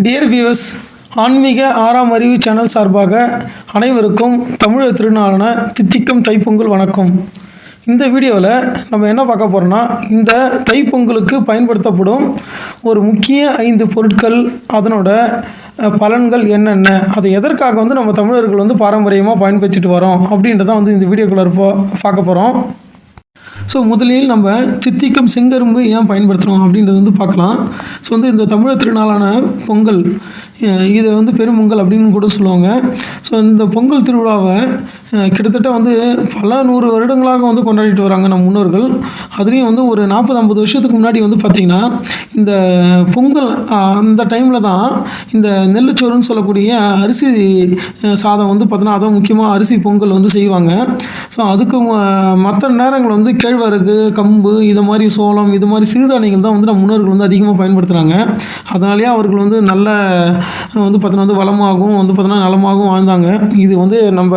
Dear viewers, ஆன்மீக ஆறாம் அறிவு சேனல் சார்பாக அனைவருக்கும் தமிழர் திருநாளான தித்திக்கும் தைப்பொங்கல் வணக்கம். இந்த வீடியோவில் நம்ம என்ன பார்க்க போகிறோம்னா, இந்த தைப்பொங்கலுக்கு பயன்படுத்தப்படும் ஒரு முக்கிய 5 பொருட்கள், அதனோட பலன்கள் என்னென்ன, அதை எதற்காக நம்ம தமிழர்கள் பாரம்பரியமாக பயன்படுத்திட்டு வரோம் அப்படின்றத இந்த வீடியோக்குள்ளே பார்க்க போகிறோம். ஸோ முதலில் நம்ம தித்திக்கும் செங்கரும்பு ஏன் பயன்படுத்துகிறோம் அப்படின்றது பார்க்கலாம். ஸோ இந்த தமிழர் திருநாளான பொங்கல், இதை பெரும்பொங்கல் அப்படின்னு கூட சொல்லுவாங்க. ஸோ இந்த பொங்கல் திருவிழாவை கிட்டத்தட்ட பல 100 வருடங்களாக கொண்டாடிட்டு வராங்க நம்ம முன்னோர்கள். அதுலேயும் ஒரு 40-50 வருஷத்துக்கு முன்னாடி பார்த்திங்கன்னா, இந்த பொங்கல் அந்த டைமில் தான் இந்த நெல்லுச்சோறுன்னு சொல்லக்கூடிய அரிசி சாதம் பார்த்தோன்னா, அதுவும் முக்கியமாக அரிசி பொங்கல் செய்வாங்க. ஸோ அதுக்கு மற்ற நேரங்கள் கேழ்வரகு, கம்பு, இது மாதிரி சோளம், இது மாதிரி சிறுதானியங்கள் தான் நம்ம முன்னோர்கள் அதிகமாக பயன்படுத்துகிறாங்க. அதனாலேயே அவர்கள் நல்ல பார்த்தோன்னா வளமாகவும் பார்த்தோன்னா நலமாகவும் வாழ்ந்தாங்க. இது நம்ம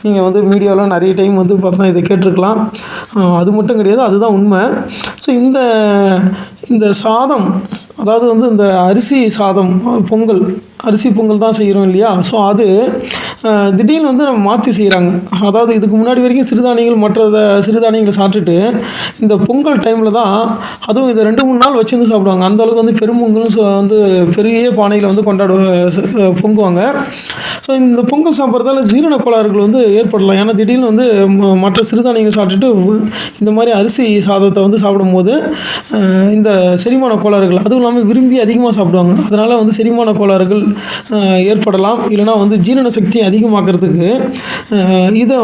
நீங்கள் மீடியாவில் நிறைய டைம் பார்த்தோன்னா இதை கேட்டிருக்கலாம். அது மட்டும் கிடையாது, அதுதான் உண்மை. ஸோ இந்த சாதம், அதாவது இந்த அரிசி சாதம், பொங்கல், அரிசி பொங்கல் தான் செய்கிறோம் இல்லையா? ஸோ அது திடீர்னு நம்ம மாற்றி செய்கிறாங்க. அதாவது இதுக்கு முன்னாடி வரைக்கும் சிறுதானியங்கள், மற்ற சிறுதானியங்களை சாப்பிட்டுட்டு இந்த பொங்கல் டைமில் தான், அதுவும் இதை 2-3 நாள் வச்சுருந்து சாப்பிடுவாங்க. அந்தளவுக்கு பெரும்பொங்கல்னு பெரிய பானையில் பொங்குவாங்க. ஸோ இந்த பொங்கல் சாப்பிட்றதால ஜீரண கோளாறுகள் ஏற்படலாம். ஏன்னா திடீர்னு மற்ற சிறுதானியங்களை சாப்பிட்டுட்டு இந்த மாதிரி அரிசி சாதத்தை சாப்பிடும்போது இந்த செரிமான கோளாறுகள், அதுவும் இல்லாமல் விரும்பி அதிகமாக சாப்பிடுவாங்க. அதனால் செரிமான கோளாறுகள் ஏற்படலாம். இல்லைனா ஜீரண சக்தி அதிகமாக்கிறதுக்கு இதை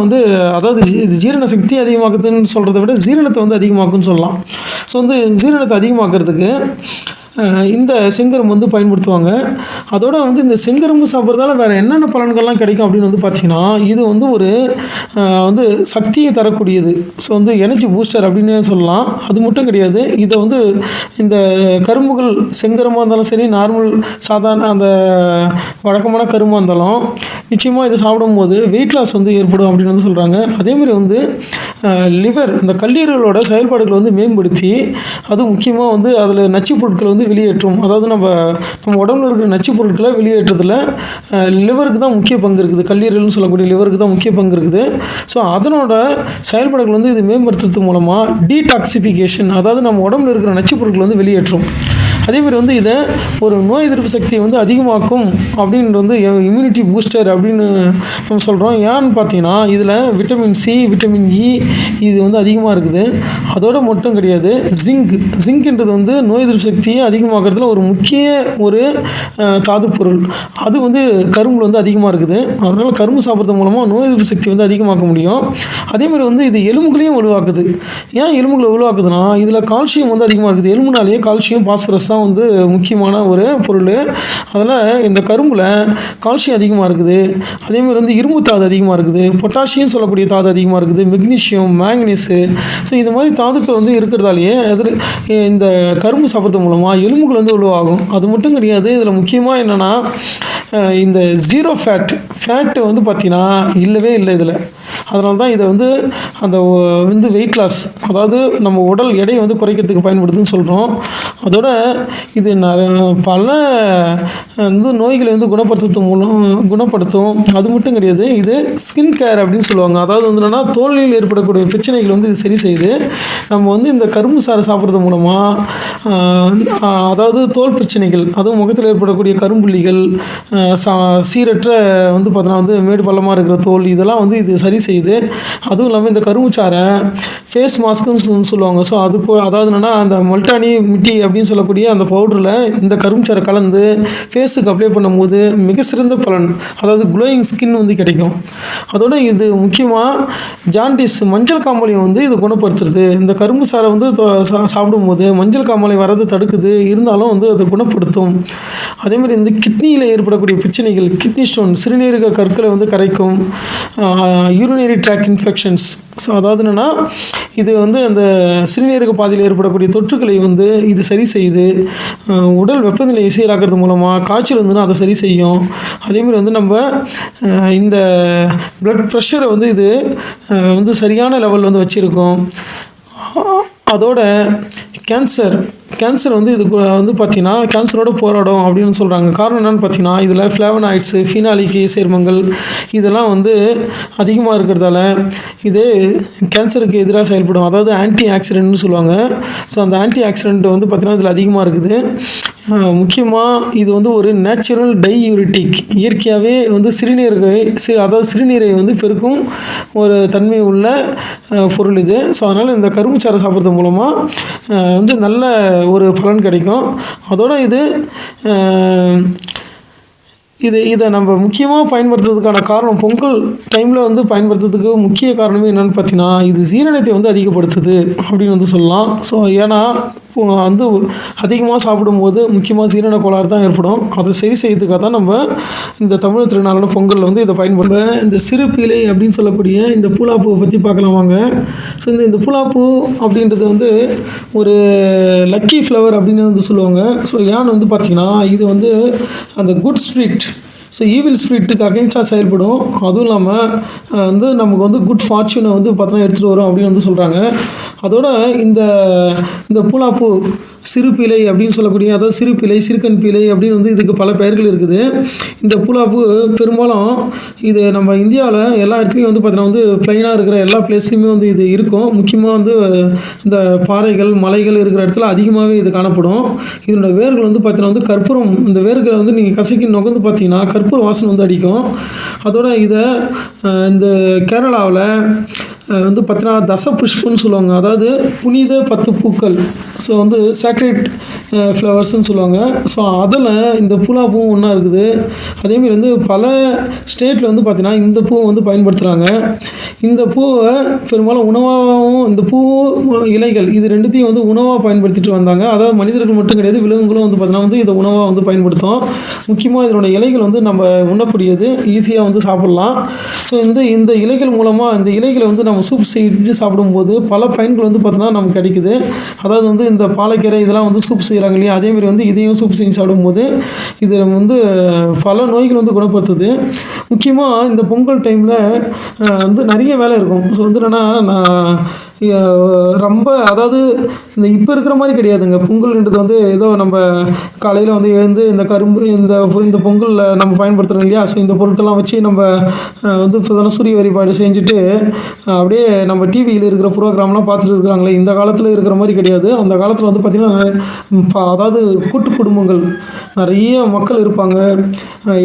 அதாவது ஜீரண சக்தி அதிகமாக்குதுன்னு சொல்கிறத விட ஜீரணத்தை அதிகமாக்குன்னு சொல்லலாம். ஸோ ஜீரணத்தை அதிகமாக்கிறதுக்கு இந்த செங்கரும்பு பயன்படுத்துவாங்க. அதோட இந்த செங்கரும்பு சாப்பிட்றதால வேறு என்னென்ன பலன்கள்லாம் கிடைக்கும் அப்படின்னு பார்த்திங்கன்னா, இது ஒரு சக்தியை தரக்கூடியது. ஸோ எனர்ஜி பூஸ்டர் அப்படின்னு சொல்லலாம். அது மட்டும் கிடையாது, இதை இந்த கரும்புகள், செங்கரும்பாக இருந்தாலும் சரி, நார்மல் சாதாரண அந்த வழக்கமான கரும்பாக இருந்தாலும் நிச்சயமாக இதை சாப்பிடும்போது வெயிட் லாஸ் ஏற்படும் அப்படின்னு சொல்கிறாங்க. அதேமாதிரி லிவர், இந்த கல்லீரலோட செயல்பாடுகளை மேம்படுத்தி, அது முக்கியமாக அதில் நச்சு பொருட்களை வெளியேற்றும். அதாவது நம்ம உடம்புல இருக்கிற நச்சு பொருட்களை வெளியேற்றத்தில் லிவருக்கு தான் முக்கிய பங்கு இருக்குது. கல்லீரல்னு சொல்லக்கூடிய லிவருக்கு தான் முக்கிய பங்கு இருக்குது. ஸோ அதனோட செயல்பாடுகள் இது மேம்படுத்துறது மூலமாக டீடாக்சிஃபிகேஷன், அதாவது நம்ம உடம்புல இருக்கிற நச்சு பொருட்களை வெளியேற்றும். அதேமாதிரி இதை ஒரு நோய் எதிர்ப்பு சக்தியை அதிகமாக்கும் அப்படின்றது இம்யூனிட்டி பூஸ்டர் அப்படின்னு நம்ம சொல்கிறோம். ஏன்னு பார்த்தீங்கன்னா, இதில் விட்டமின் சி, விட்டமின் இ இது அதிகமாக இருக்குது. அதோடு மட்டும் கிடையாது, ஜிங்க்ன்றது நோய் எதிர்ப்பு சக்தியை அதிகமாக்குறதுல ஒரு முக்கிய தாது பொருள். அது கரும்பில் அதிகமாக இருக்குது. அதனால் கரும்பு சாப்பிட்றது மூலமாக நோய் எதிர்ப்பு சக்தி அதிகமாக்க முடியும். அதேமாதிரி இது எலும்புகளையும் வலுவாக்குது. ஏன் எலும்புகளை வலுவாக்குதுன்னா, இதில் கால்சியம் அதிகமாக இருக்குது. எலும்புனாலேயே கால்சியம், பாஸ்பரஸ் தான் முக்கியமான ஒரு பொருள். அதில் இந்த கரும்பில் கால்சியம் அதிகமாக இருக்குது. அதேமாதிரி இரும்பு தாது அதிகமாக இருக்குது. பொட்டாசியம் சொல்லக்கூடிய தாது அதிகமாக இருக்குது. Magnesium, manganese. ஸோ இது மாதிரி தாதுக்கள் இருக்கிறதாலேயே அதில் இந்த கரும்பு சாப்பிட்றது மூலமாக எலும்புகள் வலுவாகும். அது மட்டும் கிடையாது, இதில் முக்கியமாக என்னென்னா, இந்த ஜீரோ ஃபேட்டு பார்த்திங்கன்னா இல்லவே இல்லை இதில். அதனால தான் இதை அந்த வெயிட் லாஸ், அதாவது நம்ம உடல் எடையை குறைக்கிறதுக்கு பயன்படுதுன்னு சொல்கிறோம். அதோட இது பல நோய்களை குணப்படுத்தும். அது மட்டும் கிடையாது, இது ஸ்கின் கேர் அப்படின்னு சொல்லுவாங்க. அதாவது என்னென்னா, தோலில் ஏற்படக்கூடிய பிரச்சனைகள் இது சரி செய்து, நம்ம இந்த கரும்பு சாறு சாப்பிட்றது மூலமாக, அதாவது தோல் பிரச்சனைகள், அதுவும் முகத்தில் ஏற்படக்கூடிய கரும்புள்ளிகள், சீரற்ற பார்த்தோன்னா மேடு பள்ளமாக இருக்கிற தோல், இதெல்லாம் இது சரி செய்யுது. அதுவும் இல்லாமல் இந்த கரும்புச்சாரை ஃபேஸ் மாஸ்க்குன்னு சொல்லுவாங்க. ஸோ அதாவது என்னென்னா, அந்த மல்டானி மிட்டி அப்படின்னு சொல்லக்கூடிய அந்த பவுடரில் இந்த கரும்புச்சாரை கலந்து ஃபேஸுக்கு அப்ளை பண்ணும்போது மிக சிறந்த பலன், அதாவது க்ளோயிங் ஸ்கின் கிடைக்கும். அதோட இது முக்கியமாக ஜாண்டிஸ், மஞ்சள் காமாலையும் இது குணப்படுத்துறது. இந்த கரும்பு சாரை சாப்பிடும்போது மஞ்சள் காமாலை வரது தடுக்குது. இருந்தாலும் அதை குணப்படுத்தும். அதேமாதிரி இந்த கிட்னியில் ஏற்படக்கூடிய பிரச்சனைகள், கிட்னி ஸ்டோன், சிறுநீரக கற்களை கரைக்கும். யூரினரி ட்ராக் இன்ஃபெக்ஷன்ஸ், ஸோ அதாவது என்னென்னா, இது அந்த சிறுநீரக பாதையில் ஏற்படக்கூடிய தொற்றுக்களை இது சரி செய்யுது. உடல் வெப்பநிலையை சீராக்கிறது மூலமாக காய்ச்சல் அதை சரி செய்யும். அதேமாதிரி நம்ம இந்த பிளட் ப்ரெஷரை இது சரியான லெவல் வச்சுருக்கோம். அதோட கேன்சர், கேன்சர் வந்து இதுக்கு வந்து பார்த்திங்கன்னா கேன்சரோட போராடும் அப்படின்னு சொல்கிறாங்க. காரணம் என்னென்னு பார்த்தீங்கன்னா இதில் ஃப்ளேவனாய்ட்ஸு, ஃபினாலிக் சேர்மங்கள் இதெல்லாம் வந்து அதிகமாக இருக்கிறதால இது கேன்சருக்கு எதிராக செயல்படும். அதாவது ஆன்டி ஆக்சிடென்ட்னு சொல்லுவாங்க. ஸோ அந்த ஆன்டி ஆக்சிடென்ட் வந்து பார்த்திங்கன்னா இதில் அதிகமாக இருக்குது. முக்கியமாக இது வந்து ஒரு நேச்சுரல் டையூரிட்டிக், இயற்கையாகவே வந்து சிறுநீரை வந்து பெருக்கும் ஒரு தன்மை உள்ள பொருள் இது. ஸோ அதனால் இந்த கரும்புச்சாறை சாப்பிட்றது மூலமாக வந்து நல்ல ஒரு பலன் கிடைக்கும். அதோட இதை நம்ம முக்கியமாக பயன்படுத்துறதுக்கான காரணம், பொங்கல் டைமில் வந்து பயன்படுத்துறதுக்கு முக்கிய காரணமே என்னென்னு பார்த்தீங்கன்னா இது ஜீரணத்தை வந்து அதிகப்படுத்துது அப்படின்னு வந்து சொல்லலாம். ஸோ ஏன்னா வந்து அதிகமாக சாப்பிடும்போது முக்கியமாக ஜீரண கோளாறு தான் ஏற்படும். அதை சரி செய்யறதுக்காக தான் நம்ம இந்த தமிழ் திருநாளோட பொங்கலில் வந்து இதை பயன்படுத்துவோம். இந்த சிறு பீலை அப்படின்னு சொல்லக்கூடிய இந்த பூலாப்பூவை பற்றி பார்க்கலாம் வாங்க. ஸோ இந்த பூலாப்பூ அப்படின்றது வந்து ஒரு லக்கி ஃப்ளவர் அப்படின்னு வந்து சொல்லுவாங்க. ஸோ ஏன்னு வந்து பார்த்திங்கன்னா இது வந்து அந்த குட் ஸ்பிரிட், ஸோ ஈவில் ஸ்பிரிட்டுக்கு அகென்ஸ்டாக செயல்படும். அதுவும் இல்லாமல் வந்து நமக்கு வந்து குட் ஃபார்ச்சூனை வந்து பார்த்தோன்னா எடுத்துகிட்டு வரும் அப்படின்னு வந்து சொல்கிறாங்க. அதோட இந்த பூலாப்பூ சிறு பீலை அப்படின்னு சொல்லக்கூடிய, அதாவது சிறு பீலை, சிறுக்கன் பீலை அப்படின்னு வந்து இதுக்கு பல பெயர்கள் இருக்குது. இந்த பூலாப்பூ பெரும்பாலும் இது நம்ம இந்தியாவில் எல்லா இடத்துலையும் வந்து பார்த்தீங்கன்னா வந்து ப்ளைனாக இருக்கிற எல்லா பிளேஸ்லையுமே வந்து இது இருக்கும். முக்கியமாக வந்து இந்த பாறைகள், மலைகள் இருக்கிற இடத்துல அதிகமாகவே இது காணப்படும். இதனோட வேர்கள் வந்து பார்த்தீங்கன்னா வந்து கற்பூரம், இந்த வேர்களை வந்து நீங்கள் கசக்கி நுகர்ந்து பார்த்தீங்கன்னா கற்பூர வாசனை வந்து அடிக்கும். அதோட இதை இந்த கேரளாவில் வந்து பார்த்தீங்கன்னா தச புஷ்பம்னு சொல்லுவாங்க, அதாவது புனித 10 பூக்கள். ஸோ வந்து சேக்ரெட் ஃப்ளவர்ஸ்ன்னு சொல்லுவாங்க. ஸோ அதில் இந்த பூலாப்பூவும் ஒன்றா இருக்குது. அதேமாரி வந்து பல ஸ்டேட்டில் வந்து பார்த்திங்கன்னா இந்த பூவை வந்து பயன்படுத்துகிறாங்க. இந்த பூவை பெரும்பாலும் உணவாகவும், இந்த பூ இலைகள் இது ரெண்டுத்தையும் வந்து உணவாக பயன்படுத்திட்டு வந்தாங்க. அதாவது மனிதர்கள் மட்டும் கிடையாது, விலங்குகளும் வந்து பார்த்திங்கன்னா வந்து இதை உணவாக வந்து பயன்படுத்தும். முக்கியமாக இதனோட இலைகள் வந்து நம்ம உண்ணக்கூடியது, ஈஸியாக வந்து சாப்பிட்லாம். ஸோ இந்த இலைகள் மூலமாக, இந்த இலைகளை வந்து நம்ம சூப் செஞ்சு சாப்பிடும்போது பல பயன்கள் வந்து பார்த்தோன்னா நமக்கு கிடைக்குது. அதாவது வந்து இந்த பாலக்கீரை இதெல்லாம் வந்து சூப் செய்கிறாங்க இல்லையா, அதேமாதிரி வந்து இதையும் சூப் செஞ்சு சாப்பிடும்போது இது வந்து பல நோய்கள் வந்து குணப்படுத்துது. முக்கியமாக இந்த பொங்கல் டைமில் வந்து நிறைய வேலை இருக்கும். ஸோ வந்து என்னென்னா நான் ரொம்ப, அதாவது இப்போ இருக்கிற மாதிரி கிடையாதுங்க. பொங்கல்ன்றது வந்து ஏதோ நம்ம காலையில் வந்து எழுந்து இந்த கரும்பு இந்த பொங்கலில் நம்ம பயன்படுத்துகிறோம் இல்லையா. ஸோ இந்த பொருட்கள்லாம் வச்சு நம்ம வந்து சூரிய வழிபாடு செஞ்சுட்டு அப்படியே நம்ம டிவியில் இருக்கிற ப்ரோக்ராம்லாம் பார்த்துட்டு இருக்கிறாங்களே, இந்த காலத்தில் இருக்கிற மாதிரி கிடையாது. அந்த காலத்தில் வந்து பார்த்திங்கன்னா அதாவது கூட்டு குடும்பங்கள், நிறைய மக்கள் இருப்பாங்க.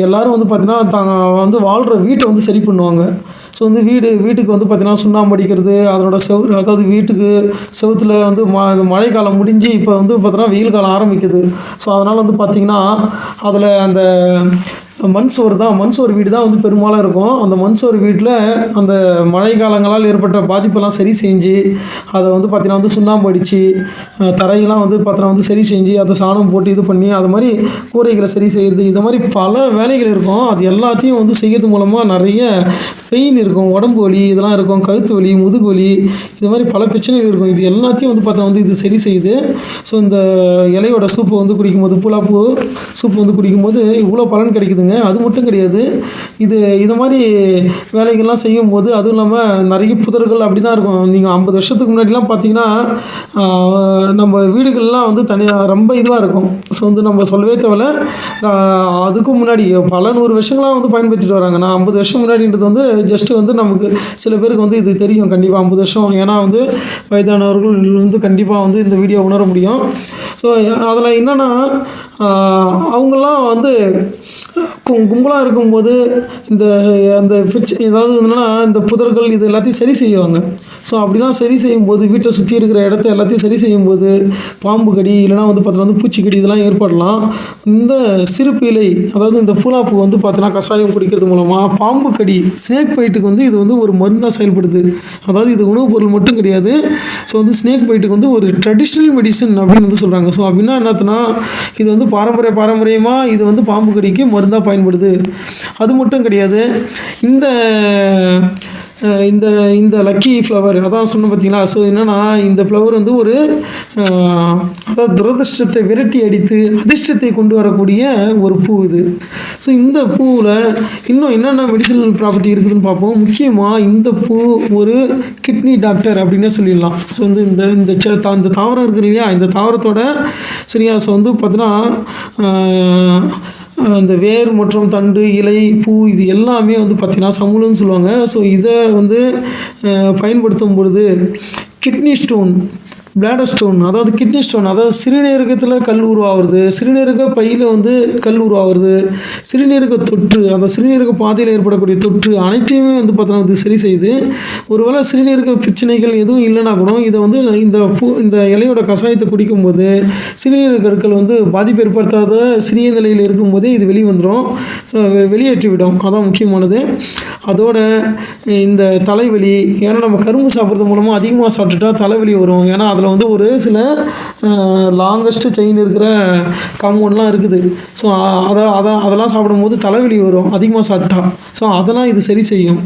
எல்லோரும் வந்து பார்த்திங்கன்னா தாங்க வந்து வாழ்கிற வீட்டை வந்து சரி பண்ணுவாங்க. ஸோ வந்து வீட்டுக்கு வந்து பார்த்திங்கன்னா சுண்ணாம்பு அடிக்கிறது, அதனோட அதாவது வீட்டுக்கு செவுத்தில் வந்து மழை காலம் முடிஞ்சு இப்போ வந்து பார்த்தோன்னா வெயில் காலம் ஆரம்பிக்குது. ஸோ அதனால் வந்து பார்த்திங்கன்னா அதில் அந்த மண் சோறு வீடு தான் வந்து பெரும்பாலும் இருக்கும். அந்த மண் சோறு வீட்டில் அந்த மழை காலங்களால் ஏற்பட்ட பாதிப்பெல்லாம் சரி செஞ்சு அதை வந்து பார்த்திங்கன்னா வந்து சுண்ணாம்பு அடித்து தரையெல்லாம் வந்து பார்த்தோன்னா வந்து சரி செஞ்சு அதை சாணம் போட்டு இது பண்ணி அது மாதிரி கூரைகளை சரி செய்கிறது, இது மாதிரி பல வேலைகள் இருக்கும். அது எல்லாத்தையும் வந்து செய்கிறது மூலமாக நிறைய பெயின் இருக்கும், உடம்பு வலி இதெல்லாம் இருக்கும், கழுத்து வலி, முதுகு வலி, இது மாதிரி பல பிரச்சனைகள் இருக்கும். இது எல்லாத்தையும் வந்து பார்த்தா வந்து இது சரி செய்யுது. ஸோ இந்த இலையோட சூப்பு வந்து குடிக்கும்போது, பூலாப்பூ சூப்பு வந்து குடிக்கும்போது இவ்வளோ பலன் கிடைக்குதுங்க. அது மட்டும் கிடையாது, இது மாதிரி வேலைகள்லாம் செய்யும்போது அதுவும் இல்லாமல் நிறைய புதர்கள் அப்படி தான் இருக்கும். நீங்கள் 50 வருஷத்துக்கு முன்னாடிலாம் பார்த்தீங்கன்னா நம்ம வீடுகள்லாம் வந்து தனியாக ரொம்ப இதுவாக இருக்கும். ஸோ வந்து நம்ம சொல்லவே தேவையில்ல. அதுக்கும் முன்னாடி பல 100 வருஷங்களாக வந்து பயன்படுத்திட்டு வராங்க. நான் 50 வருஷம் முன்னாடின்றது வந்து ஜஸ்ட்டு வந்து நமக்கு சில பேருக்கு வந்து இது தெரியும் கண்டிப்பாக 50 வருஷம். ஏன்னா வந்து வயதானவர்கள் வந்து கண்டிப்பாக வந்து இந்த வீடியோ உணர முடியும். ஸோ அதில் என்னென்னா அவங்களாம் வந்து கும்பலாக இருக்கும்போது அந்த ஏதாவது என்னென்னா இந்த புதர்கள் இது எல்லாத்தையும் சரி செய்வாங்க. ஸோ அப்படிலாம் சரி செய்யும்போது வீட்டை சுற்றி இருக்கிற இடத்த எல்லாத்தையும் சரி செய்யும்போது பாம்பு கடி இல்லைனா வந்து பார்த்தோன்னா வந்து பூச்சிக்கடி இதெல்லாம் ஏற்படலாம். இந்த சிறு பீலை, அதாவது இந்த பூலாப்பூ வந்து பார்த்தோன்னா கஷாயம் குடிக்கிறது மூலமாக பாம்பு கடி, ஸ்னேக் பைட்டுக்கு வந்து இது வந்து ஒரு மருந்தாக செயல்படுது. அதாவது இது உணவுப் பொருள் மட்டும் கிடையாது. ஸோ வந்து ஸ்னேக் பைட்டுக்கு வந்து ஒரு ட்ரெடிஷ்னல் மெடிசன் அப்படின்னு வந்து சொல்கிறாங்க. ஸோ அப்படின்னா என்னத்துனா இது வந்து பாரம்பரியமாக இது வந்து பாம்பு கடிக்கு மருந்தாக பயன்படுது. அது மட்டும் கிடையாது, இந்த இந்த லக்கி ஃப்ளவர் அதான் சொன்ன பார்த்தீங்களா. ஸோ என்னென்னா இந்த ஃப்ளவர் வந்து ஒரு அதாவது துரதிர்ஷ்டத்தை விரட்டி அடித்து அதிர்ஷ்டத்தை கொண்டு வரக்கூடிய ஒரு பூ இது. ஸோ இந்த பூவில் இன்னும் என்னென்ன மெடிசனல் ப்ராப்பர்ட்டி இருக்குதுன்னு பார்ப்போம். முக்கியமாக இந்த பூ ஒரு கிட்னி டாக்டர் அப்படின்னே சொல்லிடலாம். ஸோ வந்து இந்த தாவரம் இருக்குது இல்லையா, இந்த தாவரத்தோட சரியா. ஸோ வந்து பார்த்தீங்கன்னா அந்த வேர் மற்றும் தண்டு இலை பூ இது எல்லாமே வந்து பார்த்திங்கன்னா சமூலன்னு சொல்லுவாங்க. ஸோ இதை வந்து பயன்படுத்தும் பொழுது கிட்னி ஸ்டோன், பிளாடர் ஸ்டோன், அதாவது கிட்னி ஸ்டோன், அதாவது சிறுநீரகத்தில் கல் உருவாகிறது, சிறுநீரக பையில் வந்து கல் உருவாகிறது, சிறுநீரக தொற்று, அந்த சிறுநீரக பாதையில் ஏற்படக்கூடிய தொற்று அனைத்தையுமே வந்து பார்த்தோன்னா இது சரி செய்யுது. ஒருவேளை சிறுநீரக பிரச்சனைகள் எதுவும் இல்லைனா கூட இதை வந்து இந்த இலையோட கஷாயத்தை குடிக்கும்போது சிறுநீரகர்கள் வந்து பாதிப்பு ஏற்படுத்தாத சிறிய நிலையில் இருக்கும்போதே இது வெளியே வந்துடும், வெளியேற்றிவிடும். அதான் முக்கியமானது. அதோட இந்த தலைவலி, ஏன்னா நம்ம கரும்பு சாப்பிட்றது மூலமாக அதிகமாக சாப்பிட்டுட்டா தலைவலி வரும். ஏன்னா அதில் வந்து ஒரு சில லாங்கஸ்ட்டு செயின் இருக்கிற காம்பவுண்ட்லாம் இருக்குது. ஸோ அதெல்லாம் சாப்பிடும்போது தலைவலி வரும் அதிகமாக சாப்பிட்டா. ஸோ அதெல்லாம் இது சரி செய்யும்.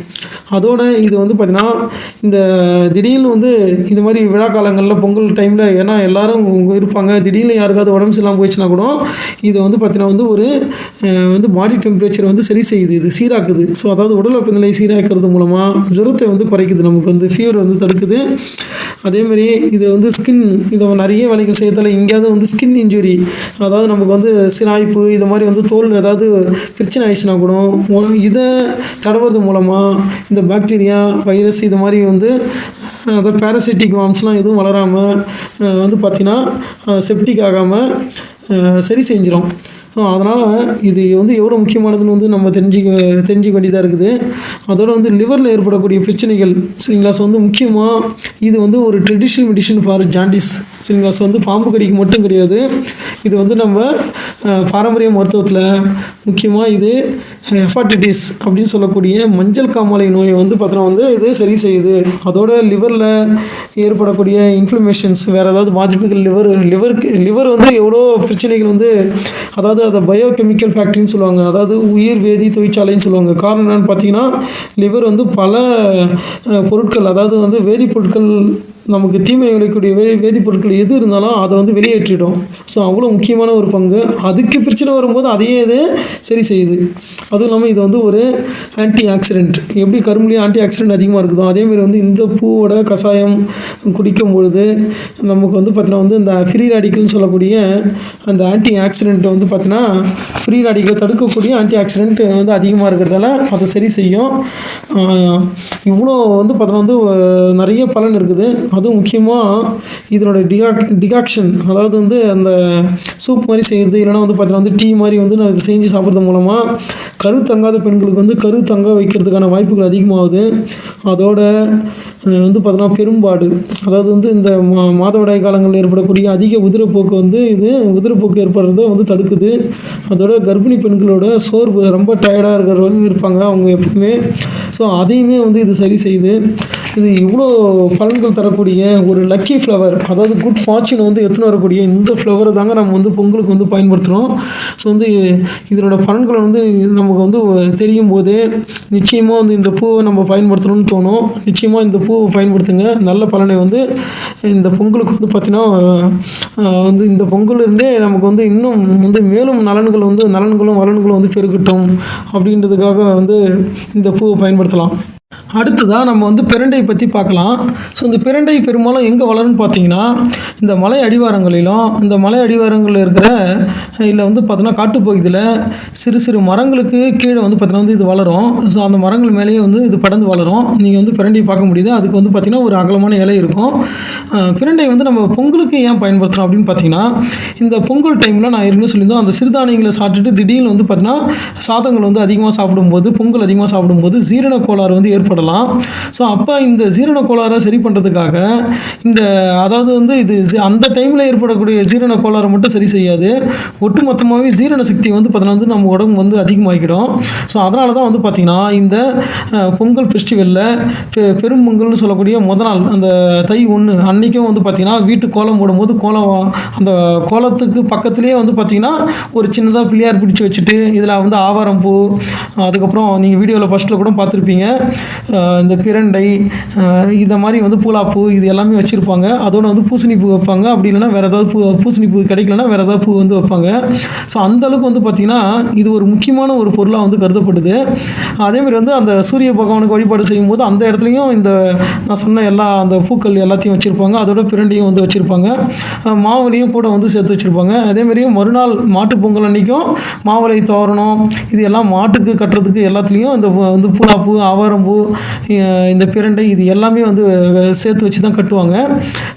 அதோட இது வந்து பார்த்திங்கன்னா இந்த திடீர்னு வந்து இது மாதிரி விழா காலங்களில் பொங்கல் டைமில் ஏன்னா எல்லோரும் இருப்பாங்க, திடீர்னு யாருக்காவது உடம்பு சரியில்லாமல் போயிடுச்சுன்னா கூட இது வந்து பார்த்திங்கன்னா வந்து ஒரு வந்து பாடி டெம்பரேச்சர் வந்து சரி செய்யுது, இது சீராக்குது. ஸோ அதாவது உடல் வெப்பநிலை சீராக்கிறது மூலமாக ஜுரத்தை வந்து குறைக்குது, நமக்கு வந்து ஃபீவர் வந்து தடுக்குது. அதேமாதிரி இது வந்து ஸ்கின், இதை நிறைய வேலைகள் செய்யறதால எங்கேயாவது வந்து ஸ்கின் இன்ஜுரி, அதாவது நமக்கு வந்து சிராய்ப்பு இது மாதிரி வந்து தோல் ஏதாவது பிரச்சனை ஆயிடுச்சுன்னா கூட இதை தடவுறது மூலமாக இந்த பாக்டீரியா வைரஸ் இது மாதிரி வந்து அதாவது பேராசிட்டிக் வார்ம்ஸ்லாம் எதுவும் வளராமல் வந்து பார்த்திங்கன்னா செப்டிக் ஆகாமல் சரி செஞ்சிடும். அதனால் இது வந்து எவ்வளோ முக்கியமானதுன்னு வந்து நம்ம தெரிஞ்சிக்க வேண்டியதாக இருக்குது. அதோட வந்து லிவரில் ஏற்படக்கூடிய பிரச்சனைகள் சரிங்களா. ஸோ வந்து முக்கியமாக இது வந்து ஒரு ட்ரெடிஷ்னல் மெடிசன் ஃபார் ஜாண்டிஸ் சரிங்களா. ஸோ வந்து பாம்பு கடிக்கு மட்டும் கிடையாது, இது வந்து நம்ம பாரம்பரிய மருத்துவத்தில் முக்கியமாக இது ஹெப்பாட்டிட்டிஸ் அப்படின்னு சொல்லக்கூடிய மஞ்சள் காமாலை நோயை வந்து பார்த்தோன்னா வந்து இது சரி செய்யுது. அதோட லிவரில் ஏற்படக்கூடிய இன்ஃப்ளமேஷன்ஸ், வேறு ஏதாவது பாதிப்புகள் லிவர் வந்து எவ்வளோ பிரச்சனைகள் வந்து அதாவது அதை பயோகெமிக்கல் ஃபேக்ட்ரின்னு சொல்லுவாங்க, அதாவது உயிர் வேதி தொழிற்சாலைன்னு சொல்லுவாங்க. காரணம் என்னென்னு பார்த்தீங்கன்னா லிவர் வந்து பல பொருட்கள், அதாவது வந்து வேதிப்பொருட்கள், நமக்கு தீமை விளையக்கூடிய வேதிப்பொருட்கள் எது இருந்தாலும் அதை வந்து வெளியேற்றிடும். ஸோ அவ்வளோ முக்கியமான ஒரு பங்கு. அதுக்கு பிரச்சனை வரும்போது அதையே இது சரி செய்யுது. அதுவும் இல்லாமல் இது வந்து ஒரு ஆன்டி ஆக்சிடென்ட், எப்படி கரும்புலேயும் ஆன்டி ஆக்சிடென்ட் அதிகமாக இருக்குதோ அதேமாதிரி வந்து இந்த பூவோட கஷாயம் குடிக்கும் பொழுது நமக்கு வந்து பார்த்தீங்கன்னா வந்து இந்த ஃப்ரீ ராடிக்கல்னு சொல்லக்கூடிய அந்த ஆன்டி ஆக்சிடென்ட் வந்து பார்த்தீங்கன்னா ஃப்ரீ ராடிக்கலை தடுக்கக்கூடிய ஆன்டி ஆக்சிடென்ட் வந்து அதிகமாக இருக்கிறதால அதை சரி செய்யும். இவ்வளோ வந்து பார்த்தீங்கன்னா வந்து நிறைய பலன் இருக்குது. அதுவும் முக்கியமாக இதனோட டிகாக்ஷன், அதாவது வந்து அந்த சூப் மாதிரி செய்கிறது, இல்லைனா வந்து பார்த்தீங்கன்னா வந்து டீ மாதிரி வந்து நான் இதை செஞ்சு சாப்பிட்றது மூலமாக கரு தங்காத பெண்களுக்கு வந்து கரு தங்க வைக்கிறதுக்கான வாய்ப்புகள் அதிகமாகுது. அதோட வந்து பார்த்தோன்னா பெரும்பாடு, அதாவது வந்து இந்த மாதவிடாய் காலங்களில் ஏற்படக்கூடிய அதிக உதிரப்போக்கு வந்து இது உதிரப்போக்கு ஏற்படுறத வந்து தடுக்குது. அதோட கர்ப்பிணி பெண்களோட சோர்வு, ரொம்ப டயர்டாக இருக்கிறவங்க இருப்பாங்க அவங்க எப்பவுமே, ஸோ அதையுமே வந்து இது சரி செய்யுது. இது இவ்வளோ பலன்கள் தரக்கூடிய ஒரு லக்கி ஃப்ளவர், அதாவது குட் ஃபார்ச்சூன் வந்து எடுத்துன்னு வரக்கூடிய இந்த ஃப்ளவரை தாங்க நம்ம வந்து பொங்கலுக்கு வந்து பயன்படுத்துகிறோம். ஸோ வந்து இதனோட பலன்களை வந்து நமக்கு வந்து தெரியும் போது நிச்சயமாக வந்து இந்த பூவை நம்ம பயன்படுத்தணும்னு தோணும். நிச்சயமாக இந்த பூவை பயன்படுத்துங்க, நல்ல பலனை வந்து இந்த பொங்கலுக்கு வந்து பார்த்திங்கன்னா வந்து இந்த பொங்கலிருந்தே நமக்கு வந்து இன்னும் வந்து மேலும் நலன்களும் வளன்களும் வந்து பெருகட்டும் அப்படின்றதுக்காக வந்து இந்த பூவை பயன்படுத்தலாம். அடுத்ததாக நம்ம வந்து பிரண்டை பற்றி பார்க்கலாம். ஸோ இந்த பிரண்டை பெரும்பாலும் எங்கே வளரும்னு பார்த்தீங்கன்னா இந்த மலை அடிவாரங்களிலும், இந்த மலை அடிவாரங்களில் இருக்கிற இல்லை வந்து பார்த்தீங்கன்னா காட்டுப்பகுதியில் சிறு சிறு மரங்களுக்கு கீழே வந்து பார்த்தீங்கன்னா வந்து இது வளரும். ஸோ அந்த மரங்கள் மேலேயே வந்து இது படர்ந்து வளரும். நீங்கள் வந்து பிரண்டை பார்க்க முடியுது. அதுக்கு வந்து பார்த்திங்கன்னா ஒரு அகலமான இலை இருக்கும். பிரண்டை வந்து நம்ம பொங்கலுக்கு ஏன் பயன்படுத்துகிறோம் அப்படின்னு பார்த்தீங்கன்னா இந்த பொங்கல் டைமில் நான் ஏற்கனவே சொல்லியிருந்தோம், அந்த சிறுதானியங்களை சாப்பிட்டுட்டு திடீர்னு வந்து பார்த்திங்கன்னா சாதங்கள் வந்து அதிகமாக சாப்பிடும்போது, பொங்கல் அதிகமாக சாப்பிடும்போது ஜீரண கோளாறு வந்து ஏற்படலாம். ஸோ அப்போ இந்த ஜீரண கோளாறை சரி பண்ணுறதுக்காக இந்த அதாவது வந்து இது அந்த டைமில் ஏற்படக்கூடிய ஜீரண கோளாறை மட்டும் சரி செய்யாது, ஒட்டு மொத்தமாகவே ஜீரண சக்தி வந்து பார்த்தீங்கன்னா வந்து நம்ம உடம்பு வந்து அதிகமாகிடும். ஸோ அதனால தான் வந்து பார்த்திங்கன்னா இந்த பொங்கல் ஃபெஸ்டிவலில் பெரும் பொங்கல்னு சொல்லக்கூடிய முத நாள் அந்த தை 1 அன்றைக்கும் வந்து பார்த்திங்கன்னா வீட்டு கோலம் போடும்போது அந்த கோலத்துக்கு பக்கத்துலேயே வந்து பார்த்திங்கன்னா ஒரு சின்னதாக பிள்ளையார் பிடிச்சி வச்சுட்டு இதில் வந்து ஆவாரம் பூ, அதுக்கப்புறம் நீங்கள் வீடியோவில் ஃபஸ்ட்டில் கூட பார்த்துருப்பீங்க, இந்த பிரண்டை, இதை மாதிரி வந்து பூலாப்பூ இது எல்லாமே வச்சுருப்பாங்க. அதோட வந்து பூசணி பூ வைப்பாங்க. அப்படி இல்லைனா வேறு ஏதாவது பூசணி பூ கிடைக்கலன்னா வேறு ஏதாவது பூ வந்து வைப்பாங்க. ஸோ அந்தளவுக்கு வந்து பார்த்திங்கன்னா இது ஒரு முக்கியமான ஒரு பொருளாக வந்து கருதப்படுது. அதேமாதிரி வந்து அந்த சூரிய பகவானுக்கு வழிபாடு செய்யும்போது அந்த இடத்துலையும் இந்த நான் சொன்ன எல்லா அந்த பூக்கள் எல்லாத்தையும் வச்சுருப்பாங்க. அதோட பிரண்டையும் வந்து வச்சுருப்பாங்க. மாவுளையும் கூட வந்து சேர்த்து வச்சுருப்பாங்க. அதேமாதிரி மறுநாள் மாட்டுப் பொங்கல் அன்றைக்கும் மாவளை தோரணம் இது எல்லாம் மாட்டுக்கு கட்டுறதுக்கு எல்லாத்துலேயும் இந்த வந்து பூலாப்பூ, ஆவாரம்பூ, இந்த பிரண்டை இது எல்லாமே வந்து சேர்த்து வச்சு தான் கட்டுவாங்க.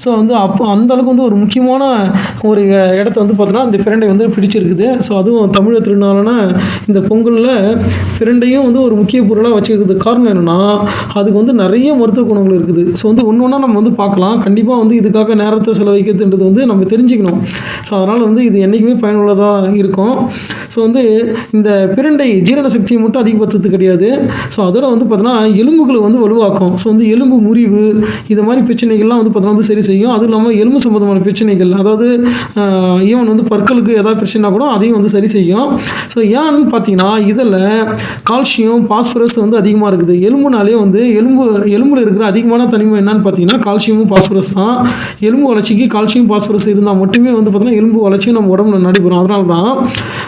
ஸோ வந்து அப்போ அந்தளவுக்கு வந்து ஒரு முக்கியமான ஒரு இடத்த வந்து பார்த்தோன்னா இந்த பிரண்டை வந்து பிடிச்சிருக்குது. ஸோ அதுவும் தமிழர் திருநாளான இந்த பொங்கலில் பிரண்டையும் வந்து ஒரு முக்கிய பொருளாக வச்சுருக்குது. காரணம் என்னென்னா அதுக்கு வந்து நிறைய மருத்துவ குணங்கள் இருக்குது. ஸோ வந்து ஒன்று ஒன்றா நம்ம வந்து பார்க்கலாம். கண்டிப்பாக வந்து இதுக்காக நேரத்தை செலவழிக்கிறதுன்றது வந்து நம்ம தெரிஞ்சுக்கணும். ஸோ அதனால் வந்து இது என்றைக்குமே பயனுள்ளதாக இருக்கும். ஸோ வந்து இந்த பிரண்டை ஜீரண சக்தியை மட்டும் அதிகப்படுத்துறது கிடையாது. ஸோ அதோட வந்து பார்த்தோன்னா எலும்புகளை வந்து வலுவாக்கும். ஸோ வந்து எலும்பு முறிவு இது மாதிரி பிரச்சனைகள்லாம் வந்து பார்த்தோன்னா வந்து சரி செய்யும். அதுவும் இல்லாமல் எலும்பு சம்மந்தமான பிரச்சனைகள், அதாவது ஈவன் வந்து பற்களுக்கு ஏதாவது பிரச்சனைனா கூட அதையும் வந்து சரி செய்யும். ஸோ ஏன்னு பார்த்தீங்கன்னா இதில் கால்சியம், பாஸ்பரஸ் வந்து அதிகமாக இருக்குது. எலும்புனாலே வந்து எலும்பில் இருக்கிற அதிகமான தனிமை என்னன்னு பார்த்தீங்கன்னா கால்சியமும் பாஸ்பரஸ் தான். எலும்பு வளர்ச்சிக்கு கால்சியம், பாஸ்பரஸ் இருந்தால் மட்டுமே வந்து பார்த்தீங்கன்னா எலும்பு வளர்ச்சியும் நம்ம உடம்புல நடைபெறும். அதனால தான்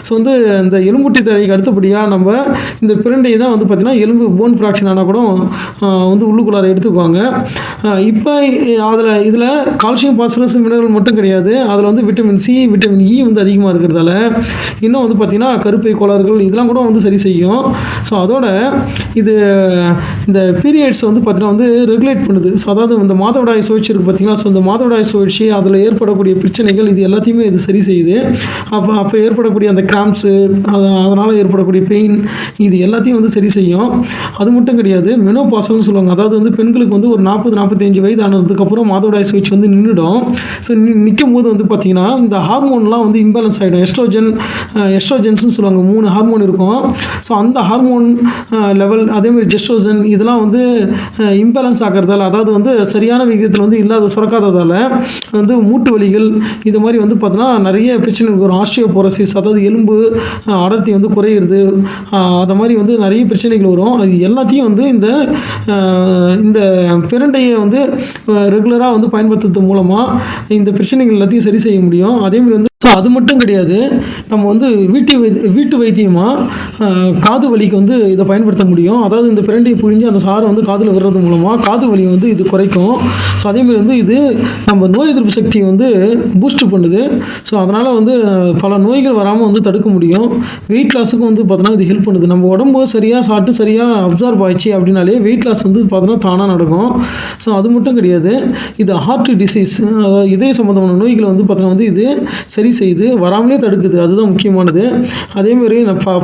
ஸோ வந்து இந்த எலும்பூட்டி தழைக்கு அடுத்தபடியாக நம்ம இந்த பிரண்டையை தான் வந்து பார்த்திங்கன்னா எலும்பு போன் ஃப்ராக்ஷன் ஆனால் கூட வந்து உள்ளுக்குள்ளார எடுத்துக்குவாங்க. இப்போ இதில் கால்சியம், பாஸ்பரஸ், மினரல் மட்டும் கிடையாது. அதில் வந்து விட்டமின் சி, விட்டமின் இ வந்து அதிகமாக இருக்கிறதால இன்னும் வந்து பார்த்திங்கன்னா கருப்பை கோளாறுகள் இதெல்லாம் கூட வந்து சரி செய்யும். ஸோ அதோட இது இந்த பீரியட்ஸ் வந்து பார்த்திங்கன்னா வந்து ரெகுலேட் பண்ணுது. ஸோ அதாவது இந்த மாதவிடாய் சுழற்சி இருக்குது பார்த்திங்கன்னா. ஸோ இந்த மாதவிடாய் சுழற்சி அதில் ஏற்படக்கூடிய பிரச்சனைகள் இது எல்லாத்தையுமே இது சரி செய்யுது. அப்போ ஏற்படக்கூடிய அந்த கிராம்ஸு அதனால் ஏற்படக்கூடிய பெயின் இது எல்லாத்தையும் வந்து சரி செய்யும். அது மட்டும் கிடையாது, மெனோபாசல்னு சொல்லுவாங்க. அதாவது வந்து பெண்களுக்கு வந்து ஒரு 40-45 வயது ஆனதுக்கப்புறம் மாதவிடாய் சுழற்சி வந்து நின்றுடும். ஸோ நிற்கும் போது வந்து பார்த்திங்கன்னா இந்த ஹார்மோன்லாம் வந்து இம்பேலன்ஸ் ஆகிடும். எஸ்ட்ரோஜன்ஸ்னு சொல்லுவாங்க. 3 ஹார்மோன் இருக்கும். ஸோ அந்த ஹார்மோன் லெவல் அதேமாதிரி ஜெஸ்ட்ரோஜன் இதெல்லாம் வந்து இம்பேலன்ஸ் ஆகிறதால, அதாவது வந்து சரியான விகிதத்தில் வந்து இல்லாத சுரக்காததால் வந்து மூட்டு வலிகள் இது மாதிரி வந்து பார்த்தோன்னா நிறைய பிரச்சனைகள் வரும். ஆஸ்டியோபோரோசிஸ், அதாவது எலும்பு அடர்த்தி வந்து குறையிறது, அது மாதிரி வந்து நிறைய பிரச்சனைகள் வரும். அது எல்லாத்தையும் வந்து இந்த பிரண்டையை வந்து ரெகுலராக வந்து பயன்படுத்துறது மூலமாக இந்த பிரச்சனைகள் எல்லாத்தையும் சரி செய்ய முடியும். அதேமாதிரி வந்து ஸோ அது மட்டும் கிடையாது, நம்ம வந்து வீட்டு வைத்தியமாக காது வலிக்கு வந்து இதை பயன்படுத்த முடியும். அதாவது இந்த பிரண்டையை புழிஞ்சு அந்த சாரை வந்து காதில் விடுறது மூலமாக காது வலியை வந்து இது குறைக்கும். ஸோ அதேமாதிரி வந்து இது நம்ம நோய் எதிர்ப்பு சக்தியை வந்து பூஸ்ட் பண்ணுது. ஸோ அதனால் வந்து பல நோய்கள் வராமல் வந்து தடுக்க முடியும். வெயிட் லாஸுக்கும் வந்து பார்த்தோன்னா இது ஹெல்ப் பண்ணுது. நம்ம உடம்பு சரியாக சாப்பிட்டு சரியாக அப்சர்வ் ஆயிடுச்சு அப்படின்னாலே வெயிட் லாஸ் வந்து பார்த்தோன்னா தானாக நடக்கும். ஸோ அது மட்டும் கிடையாது, இது ஹார்ட் டிசீஸ், அதாவது இதய சம்மந்தமான நோய்களை வந்து பார்த்தோன்னா வந்து இது சரி செய்து வராமலே தடுக்குது. அதுதான் முக்கியமானது. அதேமாதிரி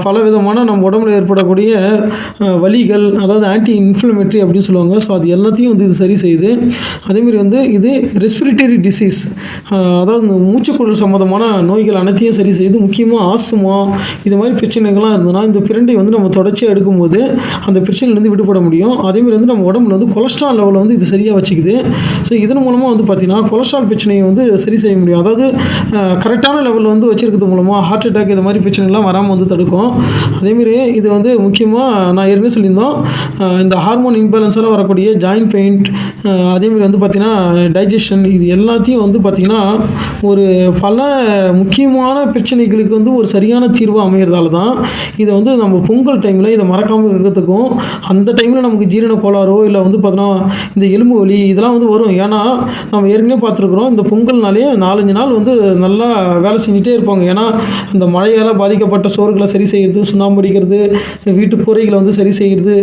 பல விதமான நம்ம உடம்புல ஏற்படக்கூடிய வலிகள், அதாவது ஆன்டி இன்ஃப்ளமேட்டரி அப்படின்னு சொல்லுவாங்க. ஸோ அது எல்லாத்தையும் வந்து இது சரி செய்யுது. அதேமாதிரி வந்து இது ரெஸ்பிரேட்டரி டிசீஸ், அதாவது மூச்சுக்குழல் சம்மந்தமான நோய்கள் அனைத்தையும் சரி செய்து, முக்கியமாக ஆஸ்துமா இது மாதிரி பிரச்சனைகள்லாம் இருந்ததுன்னா இந்த பிரண்டை வந்து நம்ம தொடர்ச்சியாக எடுக்கும்போது அந்த பிரச்சனையிலேருந்து விடுபட முடியும். அதேமாதிரி வந்து நம்ம உடம்புல வந்து கொலஸ்ட்ரால் லெவலை வந்து இது சரியாக வச்சுக்குது. ஸோ இதன் மூலமாக வந்து பார்த்திங்கன்னா கொலஸ்ட்ரால் பிரச்சனையை வந்து சரி செய்ய முடியும். அதாவது கரெக்டான லெவலில் வந்து வச்சுருக்கிறது மூலமாக ஹார்ட் அட்டாக் இது மாதிரி பிரச்சனைலாம் வராமல் வந்து தடுக்கும். அதேமாரி இது வந்து முக்கியமாக நான் ஏற்கனவே சொல்லியிருந்தோம், இந்த ஹார்மோன் இம்பேலன்ஸால் வரக்கூடிய ஜாயின்ட் பெயின், அதேமாதிரி வந்து பார்த்திங்கன்னா டைஜஷன் இது எல்லாத்தையும் வந்து பார்த்திங்கன்னா ஒரு பல முக்கியமான பிரச்சனைகளுக்கு வந்து ஒரு சரியான தீர்வு அமைகிறதால தான் இதை வந்து நம்ம பொங்கல் டைமில் இதை மறக்காமல் இருக்கிறதுக்கும், அந்த டைமில் நமக்கு ஜீரண கோளாறோ இல்லை வந்து பார்த்தோன்னா இந்த எலும்பு வலி இதெல்லாம் வந்து வரும். ஏன்னா நம்ம ஏற்கனவே பார்த்துருக்குறோம், இந்த பொங்கல்னாலே 4-5 நாள் வந்து நல்லா வேலை செஞ்சுட்டே இருப்பாங்க. ஏன்னா அந்த மழையால் பாதிக்கப்பட்ட சோறுகளை சரி செய்கிறது, சுண்ணாம்பு அடிக்கிறது, வீட்டு கூரைகளை வந்து சரி செய்கிறது,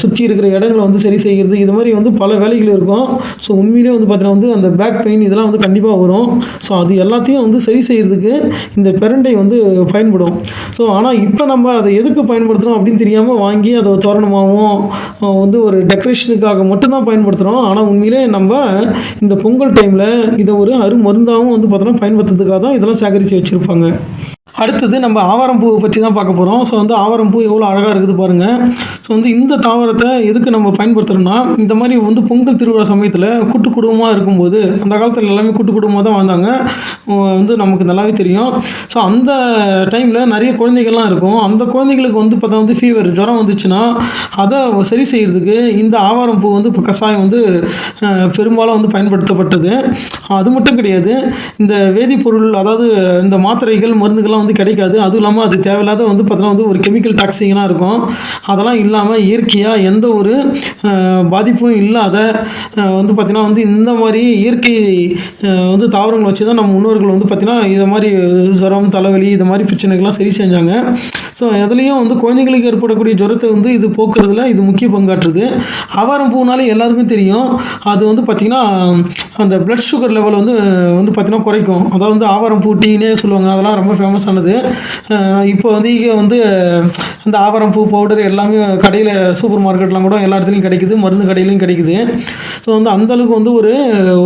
சுற்றி இருக்கிற இடங்களை வந்து சரி செய்கிறது, இது மாதிரி வந்து பல வேலைகள் இருக்கும். ஸோ உண்மையிலே வந்து பார்த்தீங்கன்னா வந்து அந்த பேக் பெயின் இதெல்லாம் வந்து கண்டிப்பாக வரும். ஸோ அது எல்லாத்தையும் வந்து சரி செய்கிறதுக்கு இந்த பிரண்டை வந்து பயன்படும். ஸோ ஆனால் இப்போ நம்ம அதை எதுக்கு பயன்படுத்துகிறோம் அப்படின்னு தெரியாமல் வாங்கி அதை தோரணமாகவும் வந்து ஒரு டெக்கரேஷனுக்காக மட்டும்தான் பயன்படுத்துகிறோம். ஆனால் உண்மையிலே நம்ம இந்த பொங்கல் டைமில் இதை ஒரு அருமருந்தாகவும் வந்து பார்த்தோன்னா பயன்படுத்துறதுக்காக தான் இதெல்லாம் சேகரித்து வச்சுருப்பாங்க. அடுத்தது நம்ம ஆவாரம்பூ பற்றி தான் பார்க்க போகிறோம். ஸோ வந்து ஆவாரம்பூ எவ்வளோ அழகாக இருக்குது பாருங்கள். ஸோ வந்து இந்த தாவரத்தை எதுக்கு நம்ம பயன்படுத்துகிறோன்னா, இந்த மாதிரி வந்து பொங்கல் திருவிழா சமயத்தில் கூட்டு குடும்பமாக இருக்கும்போது, அந்த காலத்தில் எல்லாமே கூட்டு குடும்பமாக தான் வாழ்ந்தாங்க. வந்து நமக்கு நல்லாவே தெரியும். ஸோ அந்த டைமில் நிறைய குழந்தைகள்லாம் இருக்கும். அந்த குழந்தைகளுக்கு வந்து பார்த்தா வந்து ஃபீவர் ஜுரம் வந்துச்சுன்னா அதை சரி செய்கிறதுக்கு இந்த ஆவாரம்பூ வந்து இப்போ கஷாயம் வந்து பெரும்பாலும் வந்து பயன்படுத்தப்பட்டது. அது மட்டும் கிடையாது, இந்த வேதிப்பொருள் அதாவது இந்த மாத்திரைகள் மருந்துகள்லாம் வந்து கிடைக்காது. அதுவும் இல்லாமல் அது தேவையில்லாத வந்து பார்த்தோன்னா வந்து ஒரு கெமிக்கல் டாக்ஸிகனாக இருக்கும். அதெல்லாம் இல்லாமல் இயற்கையாக எந்த ஒரு பாதிப்பும் இல்லாத வந்து பார்த்திங்கன்னா வந்து இந்த மாதிரி இயற்கை வந்து தாவரங்கள் வச்சு தான் நம்ம முன்னோர்கள் வந்து பார்த்திங்கன்னா இதை மாதிரி ஜுரம் தலைவலி இது மாதிரி பிரச்சனைகள்லாம் சரி செஞ்சாங்க. ஸோ அதுலேயும் வந்து குழந்தைங்களுக்கு ஏற்படக்கூடிய ஜுரத்தை வந்து இது போக்குறதுல இது முக்கிய பங்காற்றுது. ஆவாரம்பூனாலே எல்லாருக்கும் தெரியும், அது வந்து பார்த்திங்கன்னா அந்த பிளட் சுகர் லெவல் வந்து பார்த்திங்கன்னா குறைக்கும். அதாவது வந்து ஆவாரம்பூ டீனே சொல்லுவாங்க, அதெல்லாம் ரொம்ப ஃபேமஸானது. இப்போ வந்து இங்கே வந்து அந்த ஆவாரம்பூ பவுடர் எல்லாமே கடையில் சூப்பர் மார்க்கெட்லாம் கூட எல்லா இடத்துலையும் கிடைக்குது, மருந்து கடையிலையும் கிடைக்குது. ஸோ வந்து அந்தளவுக்கு வந்து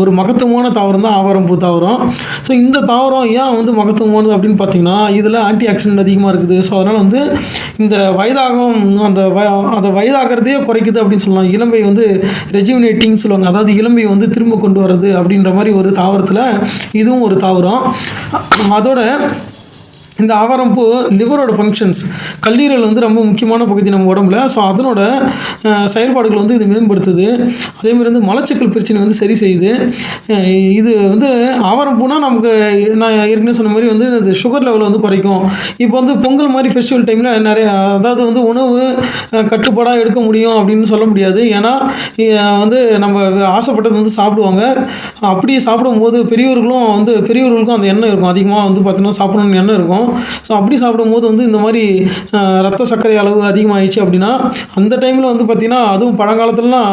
ஒரு மகத்துவமான தாவரம் தான் ஆவாரம்பூ தாவரம். ஸோ இந்த தாவரம் ஏன் வந்து மகத்துவமானது அப்படின்னு பார்த்தீங்கன்னா, இதில் ஆன்டி ஆக்சிடென்ட் அதிகமாக இருக்குது. ஸோ அதனால் வந்து இந்த வயதாகும் அந்த வயதாகிறதையே குறைக்குது அப்படின்னு சொல்லலாம். இளம்பை வந்து ரெஜுவினேட்டிங் சொல்லுவாங்க, அதாவது இளம்பை வந்து திரும்ப கொண்டு வர்றது அப்படின்ற மாதிரி ஒரு தாவரத்தில் இதுவும் ஒரு தாவரம். அதோட இந்த ஆவாரம்பூ லிவரோட ஃபங்க்ஷன்ஸ், கல்லீரல் வந்து ரொம்ப முக்கியமான பகுதி நம்ம உடம்புல. ஸோ அதனோட செயல்பாடுகள் வந்து இது மேம்படுத்துது. அதேமாதிரி வந்து மலச்சிக்கல் பிரச்சனை வந்து சரி செய்யுது. இது வந்து ஆவாரம்பூனா நமக்கு நான் ஏற்கனவே சொன்ன மாதிரி வந்து இது சுகர் லெவல் வந்து குறைக்கும். இப்போ வந்து பொங்கல் மாதிரி ஃபெஸ்டிவல் டைமில் நிறைய அதாவது வந்து உணவு கட்டுப்பாடாக எடுக்க முடியும் அப்படின்னு சொல்ல முடியாது. ஏன்னா வந்து நம்ம ஆசைப்பட்டது வந்து சாப்பிடுவாங்க. அப்படி சாப்பிடும்போது பெரியவர்களுக்கும் அந்த எண்ணம் இருக்கும், அதிகமாக வந்து பார்த்தீங்கன்னா சாப்பிடணும்னு எண்ணம் இருக்கும். ஸோ அப்படி சாப்பிடும்போது வந்து இந்த மாதிரி ரத்த சர்க்கரை அளவு அதிகமாகிடுச்சு அப்படின்னா அந்த டைமில் வந்து பார்த்திங்கன்னா, அதுவும் பழங்காலத்துலலாம்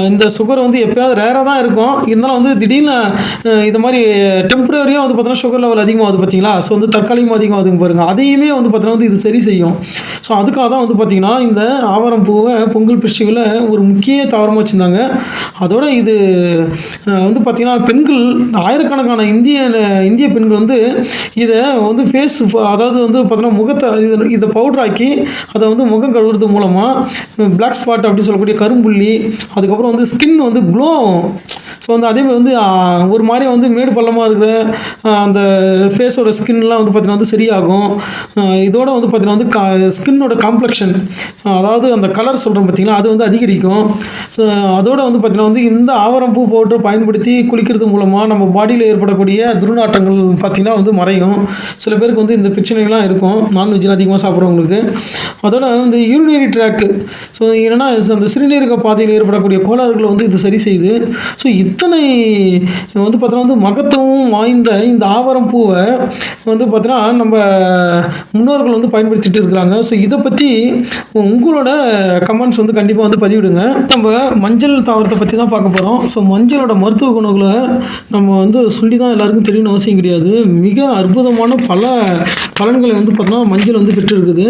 இந்த சுகர் வந்து எப்போயாவது ரேராக தான் இருக்கும். இருந்தாலும் வந்து திடீர்னு இது மாதிரி டெம்பரரியாக வந்து பார்த்தீங்கன்னா சுகர் லெவல் அதிகமாகுது பார்த்தீங்களா. ஸோ வந்து தற்காலிகமாக அதிகமாகுதுங்க பாருங்கள், அதையுமே வந்து பார்த்தீங்கன்னா வந்து இது சரி செய்யும். ஸோ அதுக்காக தான் வந்து பார்த்திங்கன்னா இந்த ஆவாரம்பூவை பொங்கல் ஃபெஸ்டிவலில் ஒரு முக்கிய தாவரமாக வச்சுருந்தாங்க. அதோட இது வந்து பார்த்திங்கன்னா பெண்கள் ஆயிரக்கணக்கான இந்திய பெண்கள் வந்து இதை வந்து ஃபேஸ் அதாவது வந்து பார்த்தீங்கன்னா முகத்தை இதை பவுடராக்கி அதை வந்து முகம் கழுவுறது மூலமாக பிளாக் ஸ்பாட் அப்படி சொல்லக்கூடிய கரும்புள்ளி, அதுக்கப்புறம் வந்து ஸ்கின் வந்து க்ளோ ஆகும். ஸோ வந்து அதேமாதிரி வந்து ஒரு மாதிரியாக வந்து மேடு பள்ளமாக இருக்கிற அந்த ஃபேஸோட ஸ்கின்லாம் வந்து பார்த்திங்கன்னா வந்து சரியாகும். இதோட வந்து பார்த்திங்கன்னா வந்து ஸ்கின்னோட காம்ப்ளெக்ஷன், அதாவது அந்த கலர் சொல்கிறோம் பார்த்திங்களா, அது வந்து அதிகரிக்கும். ஸோ அதோட வந்து பார்த்திங்கன்னா வந்து இந்த ஆவாரம்பூ பவுடர் பயன்படுத்தி குளிக்கிறது மூலமாக நம்ம பாடியில் ஏற்படக்கூடிய துர்நாற்றங்கள் பார்த்திங்கன்னா வந்து மறையும். சில பேருக்கு வந்து இந்த பிரச்சனைகள்லாம் இருக்கும், நான்வெஜ்லாம் அதிகமாக சாப்பிட்றவங்களுக்கு. அதோட வந்து யூரினரி ட்ராக்கு, ஸோ என்னென்னா அந்த சிறுநீரக பாதையில் ஏற்படக்கூடிய கோளாறுகளை வந்து இது சரி செய்யுது. ஸோ இத்தனை வந்து பார்த்தோன்னா வந்து மகத்துவம் வாய்ந்த இந்த ஆவாரம்பூவை வந்து பார்த்தோன்னா நம்ம முன்னோர்கள் வந்து பயன்படுத்திட்டு இருக்கிறாங்க. ஸோ இதை பற்றி உங்களோட கமெண்ட்ஸ் வந்து கண்டிப்பாக வந்து பதிவிடுங்க. நம்ம மஞ்சள் தாவரத்தை பற்றி தான் பார்க்க போகிறோம். ஸோ மஞ்சளோட மருத்துவ குணங்களை நம்ம வந்து சொல்லி தான் எல்லாருக்கும் தெரியணும்னு அவசியம் கிடையாது. மிக அற்புதமான பல பலன்களை வந்து பார்த்தோன்னா மஞ்சள் வந்து பெற்றிருக்குது.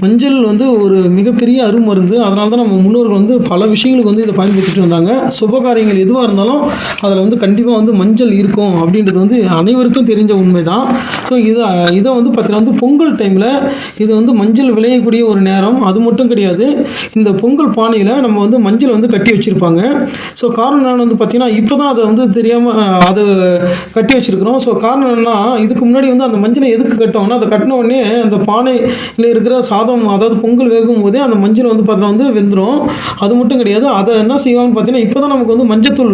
மஞ்சள் வந்து ஒரு மிகப்பெரிய அருமருந்து. அதனால தான் நம்ம முன்னோர்கள் வந்து பல விஷயங்களுக்கு வந்து இதை பயன்படுத்திட்டு வந்தாங்க. சுபகாரியங்கள் எதுவாக இருந்தாலும் அதில் வந்து கண்டிப்பாக வந்து மஞ்சள் இருக்கும் அப்படின்றது வந்து அனைவருக்கும் தெரிஞ்ச உண்மை தான். ஸோ இதை வந்து பார்த்தீங்கன்னா வந்து பொங்கல் டைமில் இது வந்து மஞ்சள் விளையக்கூடிய ஒரு நேரம். அது மட்டும் கிடையாது, இந்த பொங்கல் பானையில் நம்ம வந்து மஞ்சள் வந்து கட்டி வச்சுருப்பாங்க. ஸோ காரணம் என்னென்னு வந்து பார்த்திங்கன்னா இப்போ தான் அதை வந்து தெரியாமல் அதை கட்டி வச்சுருக்கிறோம். ஸோ காரணம் என்னென்னா, இதுக்கு முன்னாடி வந்து அந்த மஞ்சளை எதுக்கு கட்டோம்னா, அதை கட்டின உடனே அந்த பானையில் இருக்கிற சாதம், அதாவது பொங்கல் வேகும் போதே அந்த மஞ்சள் வந்து பார்த்தீங்கன்னா வந்து வெந்துடும். அது மட்டும் கிடையாது, அதை என்ன செய்வாங்கன்னு பார்த்தீங்கன்னா இப்போ தான் நமக்கு வந்து மஞ்சத்தூள்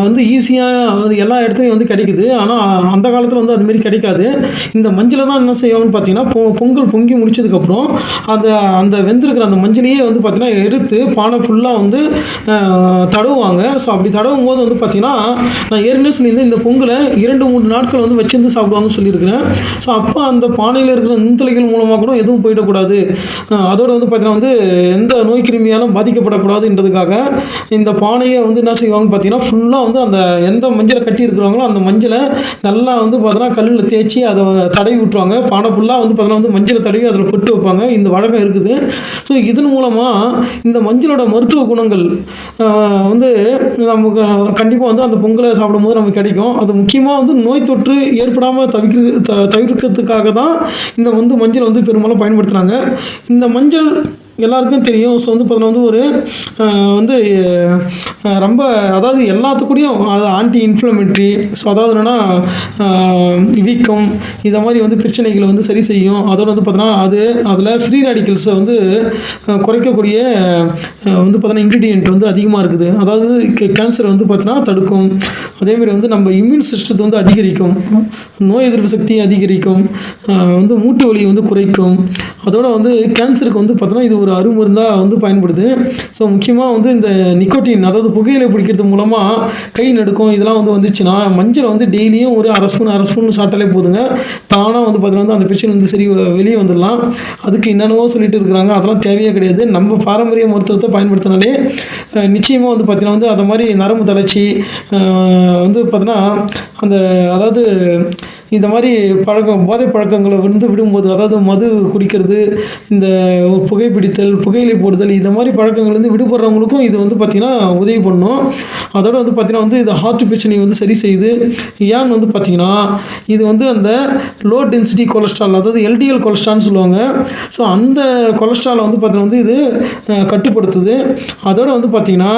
வந்து ஈஸியாக எல்லா இடத்துலையும் வந்து கிடைக்குது. ஆனால் அந்த காலத்தில் வந்து அதுமாரி கிடைக்காது. இந்த மஞ்சளை தான் என்ன செய்வாங்கன்னு பார்த்தீங்கன்னா பொங்கல் பொங்கி முடிச்சதுக்கப்புறம் அந்த வெந்திருக்கிற அந்த மஞ்சளையே வந்து பார்த்தீங்கன்னா எடுத்து பானை ஃபுல்லாக வந்து தடவுவாங்க. ஸோ அப்படி தடவும் போது வந்து பார்த்தீங்கன்னா நான் ஏற்கனவே சொல்லியிருந்தேன், இந்த பொங்கலை 2-3 நாட்கள் வந்து வச்சிருந்து சாப்பிடுவாங்கன்னு சொல்லியிருக்கிறேன். ஸோ அப்போ அந்த பானையில் இருக்கிற நுண்துளைகள் மூலமாக கூட எதுவும் போயிடக்கூடாது, அதோடு வந்து பார்த்தீங்கன்னா வந்து எந்த நோய் கிருமியாலும் பாதிக்கப்படக்கூடாதுன்றதுக்காக இந்த பானையை வந்து என்ன செய்வாங்கன்னு பார்த்தீங்கன்னா பார்த்திங்கன்னா ஃபுல்லாக வந்து அந்த எந்த மஞ்சளை கட்டி இருக்கிறாங்களோ அந்த மஞ்சளை நல்லா வந்து பார்த்தீங்கன்னா கல்லில் தேய்ச்சி அதை தடவி விட்டுருவாங்க. பானை ஃபுல்லாக வந்து பார்த்தீங்கன்னா வந்து மஞ்சளை தடவி அதில் பொட்டு வைப்பாங்க. இந்த வழக்கம் இருக்குது. ஸோ இதன் மூலமாக இந்த மஞ்சளோட மருத்துவ குணங்கள் வந்து நமக்கு கண்டிப்பாக வந்து அந்த பொங்கலை சாப்பிடும்போது நமக்கு கிடைக்கும். அது முக்கியமாக வந்து நோய் தொற்று ஏற்படாமல் தவிர்க்கிறதுக்காக தான் இந்த வந்து மஞ்சள் வந்து பெரும்பாலும் பயன்படுத்துகிறாங்க. இந்த மஞ்சள் எல்லாருக்கும் தெரியும். ஸோ வந்து பார்த்தீங்கன்னா வந்து ஒரு வந்து ரொம்ப அதாவது எல்லாத்துக்கூடையும் அது ஆன்டி இன்ஃப்ளமேட்ரி. ஸோ அதாவது என்னென்னா வீக்கம் இதை மாதிரி வந்து பிரச்சனைகளை வந்து சரி செய்யும். அதோடு வந்து பார்த்தீங்கன்னா அதில் ஃப்ரீ ரேடிக்கல்ஸை வந்து குறைக்கக்கூடிய வந்து பார்த்தீங்கன்னா இன்க்ரீடியன்ட் வந்து அதிகமாக இருக்குது. அதாவது கேன்சர் வந்து பார்த்தீங்கன்னா தடுக்கும். அதேமாதிரி வந்து நம்ம இம்யூன் சிஸ்டத்தை வந்து அதிகரிக்கும், நோய் எதிர்ப்பு சக்தியை அதிகரிக்கும், வந்து மூட்டு வலியை வந்து குறைக்கும். அதோட வந்து கேன்சருக்கு வந்து பார்த்தீங்கன்னா இது ஒரு அருமருந்தாக வந்து பயன்படுது. ஸோ முக்கியமாக வந்து இந்த நிக்கோட்டின் அதாவது புகையிலை பிடிக்கிறது மூலமாக கை நடுக்கும் இதெல்லாம் வந்து வந்துச்சுன்னா மஞ்சள் வந்து டெய்லியும் ஒரு அரை ஸ்பூன் சாப்பிட்டாலே போதுங்க. தானாக வந்து பார்த்தீங்கன்னா அந்த பிரச்சனை வந்து சரி வெளியே வந்துடலாம். அதுக்கு என்னென்னவோ சொல்லிட்டு இருக்கிறாங்க, அதெல்லாம் தேவையே கிடையாது. நம்ம பாரம்பரிய மருத்துவத்தை பயன்படுத்தினாலே நிச்சயமாக வந்து பார்த்தீங்கன்னா வந்து அதை மாதிரி நரம்பு தளர்ச்சி வந்து பார்த்தீங்கன்னா அந்த அதாவது இந்த மாதிரி போதை பழக்கங்களை வந்து விடும்போது, அதாவது மது குடிக்கிறது, இந்த புகைப்பிடித்தல், புகையிலை போடுதல், இந்த மாதிரி பழக்கங்கள்லேருந்து விடுபடுறவங்களுக்கும் இது வந்து பார்த்திங்கன்னா உதவி பண்ணும். அதோடு வந்து பார்த்திங்கன்னா வந்து இது ஹார்ட் பிரச்சனையை வந்து சரி செய்யுது. ஏன்னு வந்து பார்த்திங்கன்னா இது வந்து அந்த லோ டென்சிட்டி கொலஸ்ட்ரால் அதாவது எல்டிஎல் கொலஸ்ட்ரால்னு சொல்லுவாங்க. ஸோ அந்த கொலஸ்ட்ராலை வந்து பார்த்திங்கன்னா வந்து இது கட்டுப்படுத்துது. அதோடு வந்து பார்த்திங்கன்னா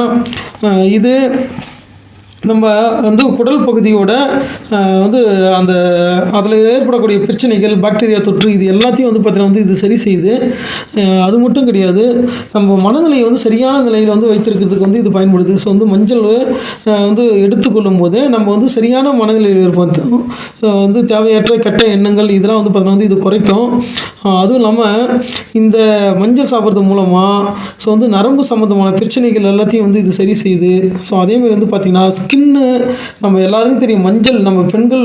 இது நம்ம வந்து குடல் பகுதியோட வந்து அந்த அதில் ஏற்படக்கூடிய பிரச்சனைகள், பாக்டீரியா தொற்று இது எல்லாத்தையும் வந்து பார்த்திங்கன்னா வந்து இது சரி செய்யுது. அது மட்டும் கிடையாது, நம்ம மனநிலையை வந்து சரியான நிலையில் வந்து வைத்திருக்கிறதுக்கு வந்து இது பயன்படுது. ஸோ வந்து மஞ்சள் வந்து எடுத்துக்கொள்ளும் போது நம்ம வந்து சரியான மனநிலையில் இருப்போம். வந்து தேவையற்ற கெட்ட எண்ணங்கள் இதெல்லாம் வந்து பார்த்திங்கன்னா வந்து இது குறைக்கும். அதுவும் இல்லாமல் இந்த மஞ்சள் சாப்பிட்றது மூலமாக ஸோ வந்து நரம்பு சம்மந்தமான பிரச்சனைகள் எல்லாத்தையும் வந்து இது சரி செய்யுது. ஸோ அதேமாதிரி வந்து பார்த்திங்கன்னா ஸ்கின்னு நம்ம எல்லாருக்கும் தெரியும். மஞ்சள் நம்ம பெண்கள்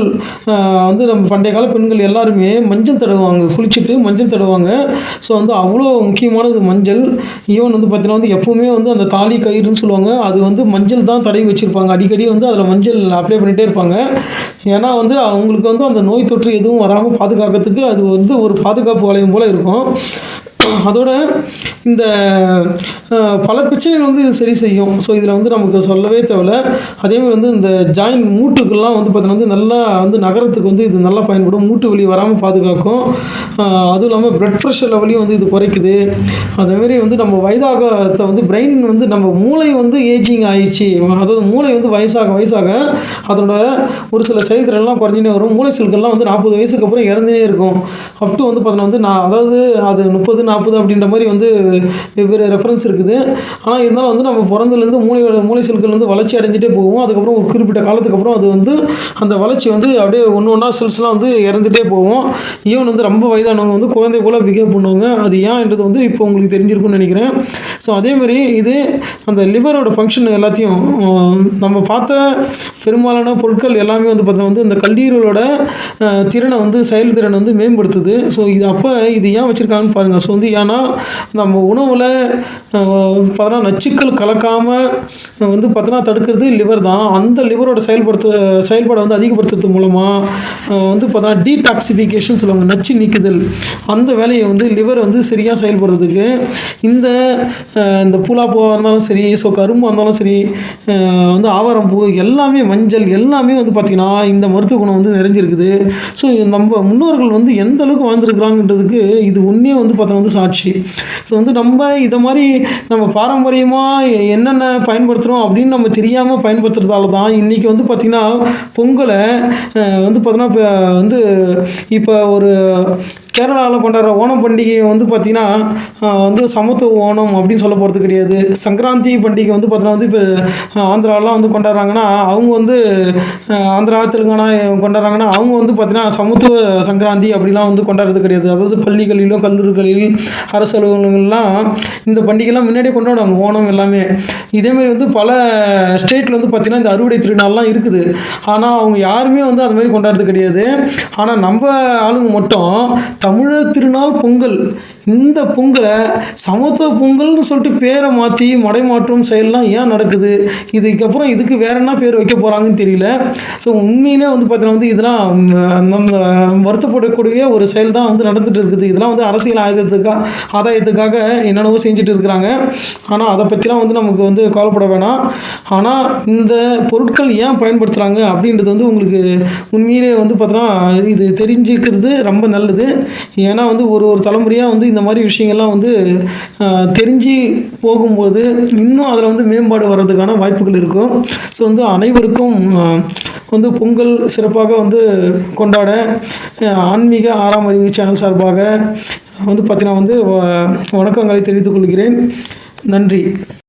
வந்து நம்ம பண்டைய கால பெண்கள் எல்லாருமே மஞ்சள் தடவுவாங்க, குளிச்சுட்டு மஞ்சள் தடவுவாங்க. ஸோ வந்து அவ்வளோ முக்கியமானது மஞ்சள். ஈவன் வந்து பார்த்தீங்கன்னா வந்து எப்போவுமே வந்து அந்த தாலி கயிறுன்னு சொல்லுவாங்க, அது வந்து மஞ்சள் தான் தடவி வச்சுருப்பாங்க. அடிக்கடி வந்து அதில் மஞ்சள் அப்ளை பண்ணிகிட்டே இருப்பாங்க. ஏன்னா வந்து அவங்களுக்கு வந்து அந்த நோய் தொற்று எதுவும் வராமல் பாதுகாக்கிறதுக்கு அது வந்து ஒரு பாதுகாப்பு வளையம் போல் இருக்கும். அதோட இந்த பல பிரச்சனைகள் வந்து இது சரி செய்யும். ஸோ இதில் வந்து நமக்கு சொல்லவே தேவையில்ல. அதேமாதிரி வந்து இந்த ஜாயின்ட் மூட்டுக்கெல்லாம் வந்து பார்த்தீங்கன்னா வந்து நல்லா வந்து நகரத்துக்கு வந்து இது நல்லா பயன்படும். மூட்டு வலி வராமல் பாதுகாக்கும். அதுவும் இல்லாமல் ப்ளட் ப்ரெஷர் லெவலையும் வந்து இது குறைக்குது. அதேமாரி வந்து நம்ம வயதாகத்தை வந்து பிரெயின் வந்து நம்ம மூளை வந்து ஏஜிங் ஆயிடுச்சு, அதாவது மூளை வந்து வயசாக அதோட ஒரு சில செயல்திறன்லாம் குறைஞ்சினே வரும். மூளை செல்கள்லாம் வந்து 40 வயசுக்கு அப்புறம் இறந்துனே இருக்கும். அப் டு வந்து பார்த்தீங்கன்னா வந்து அதாவது அது 30-40 அப்படின்ற மாதிரி வந்து வெவ்வேறு ரெஃபரன்ஸ் இருக்குது. ஆனால் இருந்தாலும் வந்து நம்ம பிறந்தலேருந்து மூளை செல்கள் வந்து வளர்ச்சி அடைஞ்சிட்டே போகும். அதுக்கப்புறம் ஒரு குறிப்பிட்ட காலத்துக்கு அப்புறம் அது வந்து அந்த வளர்ச்சி வந்து அப்படியே ஒன்றா செல்ஸ்லாம் வந்து இறந்துகிட்டே போகும். ஈவன் வந்து ரொம்ப வயதானவங்க வந்து குழந்தை போல் பிஹேவ் பண்ணுவாங்க. அது ஏன்ன்றது வந்து இப்போ உங்களுக்கு தெரிஞ்சிருக்கும்னு நினைக்கிறேன். ஸோ அதேமாதிரி இது அந்த லிவரோட ஃபங்க்ஷன் எல்லாத்தையும் நம்ம பார்த்த பெரும்பாலான பொருட்கள் எல்லாமே வந்து பார்த்தா வந்து இந்த கல்லீரலோட திறனை வந்து செயல்திறனை வந்து மேம்படுத்துது. ஸோ இது அப்போ இது ஏன் வச்சுருக்காங்கன்னு பாருங்கள். ஸோ வந்து ஏன்னா நம்ம உணவில் பார்த்தோன்னா நச்சுக்கள் கலக்காமல் வந்து பார்த்தோன்னா தடுக்கிறது லிவர் தான். அந்த லிவரோட செயல்பாடை வந்து அதிகப்படுத்துறது மூலமாக வந்து பார்த்தோன்னா டீடாக்சிஃபிகேஷன் சொல்லுவாங்க, நச்சு நீக்குதல். அந்த வேலையை வந்து லிவர் வந்து சரியாக செயல்படுறதுக்கு இந்த பூலாப்பூவாக இருந்தாலும் சரி, ஸோ கரும்பாக இருந்தாலும் சரி, வந்து ஆவாரம்பூ எல்லாமே மஞ்சள் எல்லாமே வந்து பார்த்திங்கன்னா இந்த மருத்துவ குணம் வந்து நிறைஞ்சிருக்குது. ஸோ நம்ம முன்னோர்கள் வந்து எந்த அளவுக்கு வாழ்ந்துருக்குறாங்கன்றதுக்கு இது உண்மையாக வந்து பார்த்தா வந்து சாட்சி. ஸோ வந்து நம்ம இதை மாதிரி நம்ம பாரம்பரியமாக என்னென்ன பயன்படுத்துகிறோம் அப்படின்னு நம்ம தெரியாமல் பயன்படுத்துறதால தான் இன்றைக்கி வந்து பார்த்திங்கன்னா பொங்கலை வந்து பார்த்தோன்னா இப்போ வந்து இப்போ ஒரு கேரளாவில் கொண்டாடுற ஓணம் பண்டிகையை வந்து பார்த்திங்கன்னா வந்து சமத்துவ ஓணம் அப்படின்னு சொல்ல போகிறது கிடையாது. சங்கராந்தி பண்டிகை வந்து பார்த்தீங்கன்னா வந்து இப்போ ஆந்திராலாம் வந்து கொண்டாடுறாங்கன்னா அவங்க வந்து ஆந்திரா தெலுங்கானா கொண்டாடுறாங்கன்னா அவங்க வந்து பார்த்திங்கன்னா சமத்துவ சங்கராந்தி அப்படிலாம் வந்து கொண்டாடுறது கிடையாது. அதாவது பள்ளிகளிலோ கல்லூரிகளில் அரசு அலுவலகங்கள்லாம் இந்த பண்டிகைலாம் முன்னாடியே கொண்டாடுவாங்க ஓணம் எல்லாமே. இதேமாரி வந்து பல ஸ்டேட்டில் வந்து பார்த்திங்கன்னா இந்த அறுவடை திருநாள்லாம் இருக்குது. ஆனால் அவங்க யாருமே வந்து அது மாதிரி கொண்டாடுறது கிடையாது. ஆனால் நம்ம ஆளுங்க மட்டும் தமிழர் திருநாள் பொங்கல் இந்த பொங்கலை சமத்துவ பொங்கல்னு சொல்லிட்டு பேரை மாற்றி மடைமாற்றம் செயல்லாம் ஏன் நடக்குது, இதுக்கப்புறம் இதுக்கு வேற என்ன பேர் வைக்க போகிறாங்கன்னு தெரியல. ஸோ உண்மையிலே வந்து பார்த்தீங்கன்னா இதெல்லாம் நம்ம வருத்தப்படக்கூடிய ஒரு செயல் தான் நடந்துட்டு இருக்குது. இதெல்லாம் அரசியல் ஆதாயத்துக்காக என்னென்னவோ செஞ்சுட்டு இருக்கிறாங்க. ஆனால் அதை பற்றிலாம் நமக்கு கவலைப்பட வேணாம். ஆனால் இந்த பொருட்கள் ஏன் பயன்படுத்துகிறாங்க அப்படின்றது உங்களுக்கு உண்மையிலே பார்த்தோன்னா இது தெரிஞ்சுக்கிறது ரொம்ப நல்லது. ஏன்னா ஒரு தலைமுறையாக இந்த மாதிரி விஷயங்கள்லாம் தெரிஞ்சு போகும்போது இன்னும் அதில் மேம்பாடு வர்றதுக்கான வாய்ப்புகள் இருக்கும். ஸோ அனைவருக்கும் பொங்கல் சிறப்பாக கொண்டாட ஆன்மீக 6ஆம் அறிவு சேனல் சார்பாக பார்த்தீங்கன்னா வணக்கங்களை தெரிவித்துக் கொள்கிறேன். நன்றி.